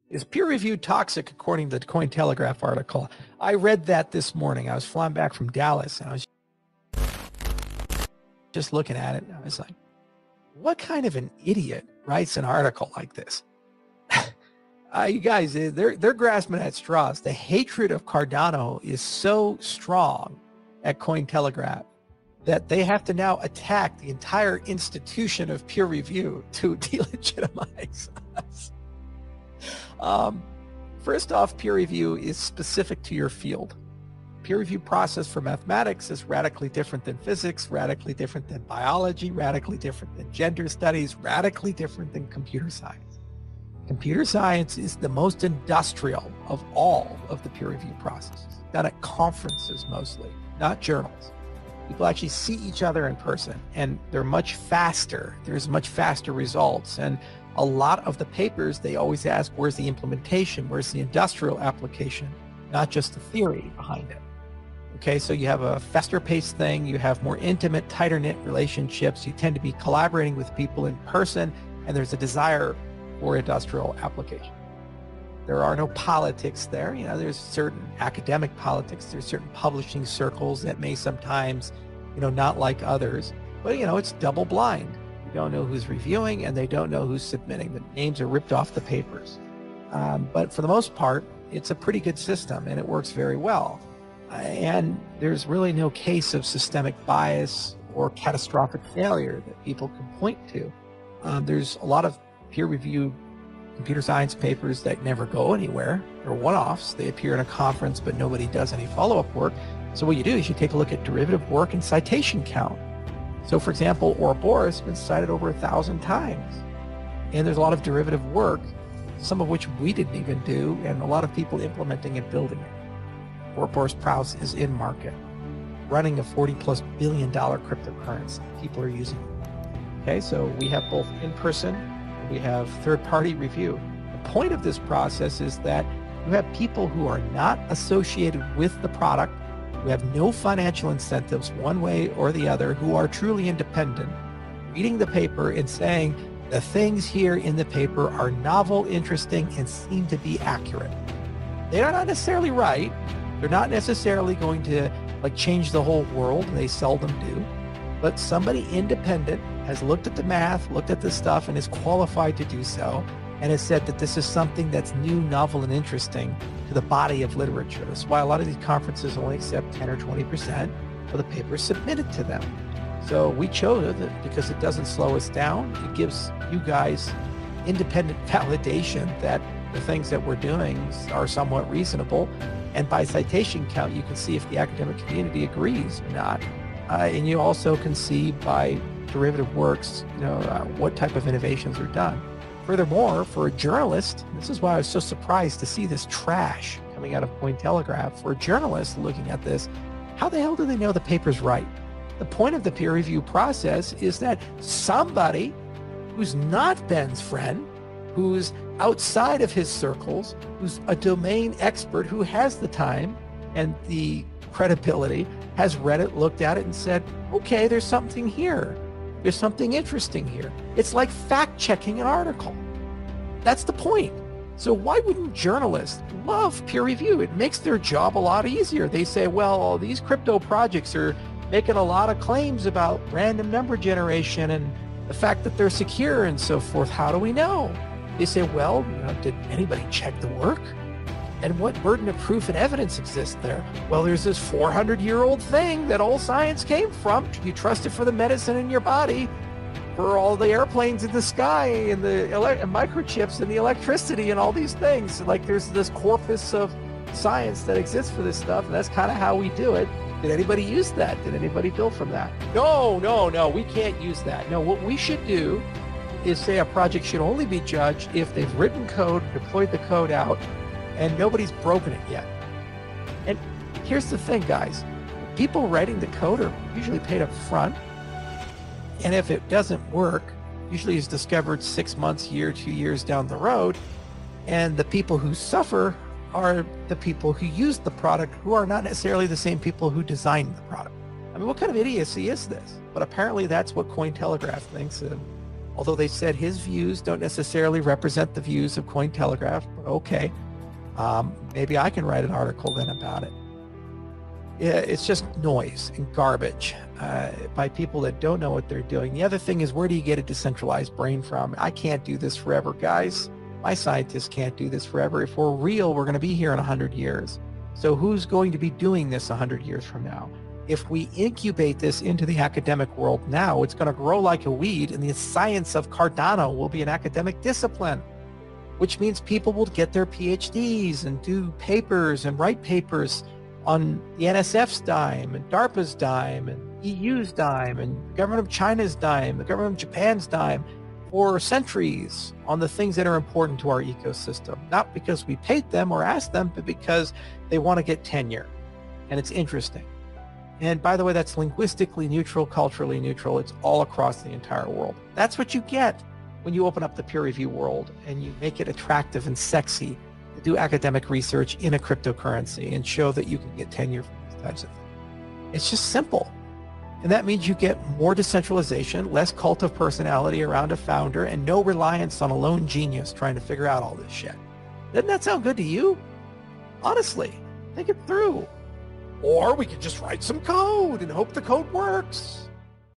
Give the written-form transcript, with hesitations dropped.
Is peer review toxic according to the Cointelegraph article? I read that this morning. I was flying back from Dallas and I was just looking at it. And I was like, what kind of an idiot writes an article like this? You guys, they're grasping at straws. The hatred of Cardano is so strong at Cointelegraph that they have to now attack the entire institution of peer review to delegitimize us. First off, peer review is specific to your field. Peer review process for mathematics is radically different than physics, radically different than biology, radically different than gender studies, radically different than computer science. Computer science is the most industrial of all of the peer review processes, done at conferences mostly, not journals. People actually see each other in person and they're much faster. There's much faster results. And a lot of the papers, they always ask, where's the implementation? Where's the industrial application? Not just the theory behind it. Okay, so you have a faster paced thing. You have more intimate, tighter knit relationships. You tend to be collaborating with people in person, and there's a desire for industrial application. There are no politics there. You know, there's certain academic politics. There's certain publishing circles that may sometimes, you know, not like others, but you know, it's double blind. You don't know who's reviewing and they don't know who's submitting. The names are ripped off the papers. But for the most part, it's a pretty good system and it works very well. And there's really no case of systemic bias or catastrophic failure that people can point to. There's a lot of peer-reviewed computer science papers that never go anywhere. They're one-offs. They appear in a conference, but nobody does any follow-up work. So what you do is you take a look at derivative work and citation count. So for example, Ouroboros has been cited over 1,000 times. And there's a lot of derivative work, some of which we didn't even do, and a lot of people implementing and building it. Ouroboros Praus is in market, running a $40+ billion cryptocurrency. People are using it. Okay, so we have both in-person, we have third-party review. The point of this process is that you have people who are not associated with the product, who have no financial incentives one way or the other, who are truly independent, reading the paper and saying the things here in the paper are novel, interesting, and seem to be accurate. They're not necessarily right. They're not necessarily going to like change the whole world. They seldom do. But somebody independent has looked at the math, looked at the stuff, and is qualified to do so, and has said that this is something that's new, novel, and interesting to the body of literature. That's why a lot of these conferences only accept 10 or 20% of the papers submitted to them. So we chose it because it doesn't slow us down. It gives you guys independent validation that the things that we're doing are somewhat reasonable. And by citation count, you can see if the academic community agrees or not. And you also can see by derivative works, you know, what type of innovations are done. Furthermore, for a journalist, this is why I was so surprised to see this trash coming out of Cointelegraph. For a journalist looking at this, how the hell do they know the paper's right? The point of the peer review process is that somebody who's not Ben's friend, who's outside of his circles, who's a domain expert, who has the time and the credibility, has read it, looked at it, and said, okay, there's something here. There's something interesting here. It's like fact-checking an article. That's the point. So why wouldn't journalists love peer review? It makes their job a lot easier. They say, well, these crypto projects are making a lot of claims about random number generation and the fact that they're secure and so forth. How do we know? They say, well, you know, did anybody check the work? And what burden of proof and evidence exists there? Well, there's this 400-year-old thing that all science came from. You trust it for the medicine in your body, for all the airplanes in the sky and the microchips and the electricity and all these things. Like there's this corpus of science that exists for this stuff, and that's kind of how we do it. Did anybody use that? Did anybody build from that? No, we can't use that. No, what we should do is say a project should only be judged if they've written code, deployed the code out, and nobody's broken it yet. And here's the thing, guys. People writing the code are usually paid up front. And if it doesn't work, usually it's discovered 6 months, year, 2 years down the road. And the people who suffer are the people who use the product, who are not necessarily the same people who designed the product. I mean, what kind of idiocy is this? But apparently that's what Cointelegraph thinks. although they said his views don't necessarily represent the views of Cointelegraph. But okay, maybe I can write an article then about it. It's just noise and garbage by people that don't know what they're doing. The other thing is, where do you get a decentralized brain from? I can't do this forever, guys. My scientists can't do this forever. If we're real, we're going to be here in 100 years. So who's going to be doing this 100 years from now? If we incubate this into the academic world now, it's going to grow like a weed, and the science of Cardano will be an academic discipline, which means people will get their PhDs and do papers and write papers on the NSF's dime and DARPA's dime and EU's dime and the government of China's dime, the government of Japan's dime, for centuries on the things that are important to our ecosystem. Not because we paid them or asked them, but because they want to get tenure. And it's interesting. And by the way, that's linguistically neutral, culturally neutral. It's all across the entire world. That's what you get when you open up the peer review world and you make it attractive and sexy to do academic research in a cryptocurrency and show that you can get tenure from these types of things. It's just simple. And that means you get more decentralization, less cult of personality around a founder, and no reliance on a lone genius trying to figure out all this shit. Doesn't that sound good to you? Honestly, think it through. Or we could just write some code and hope the code works.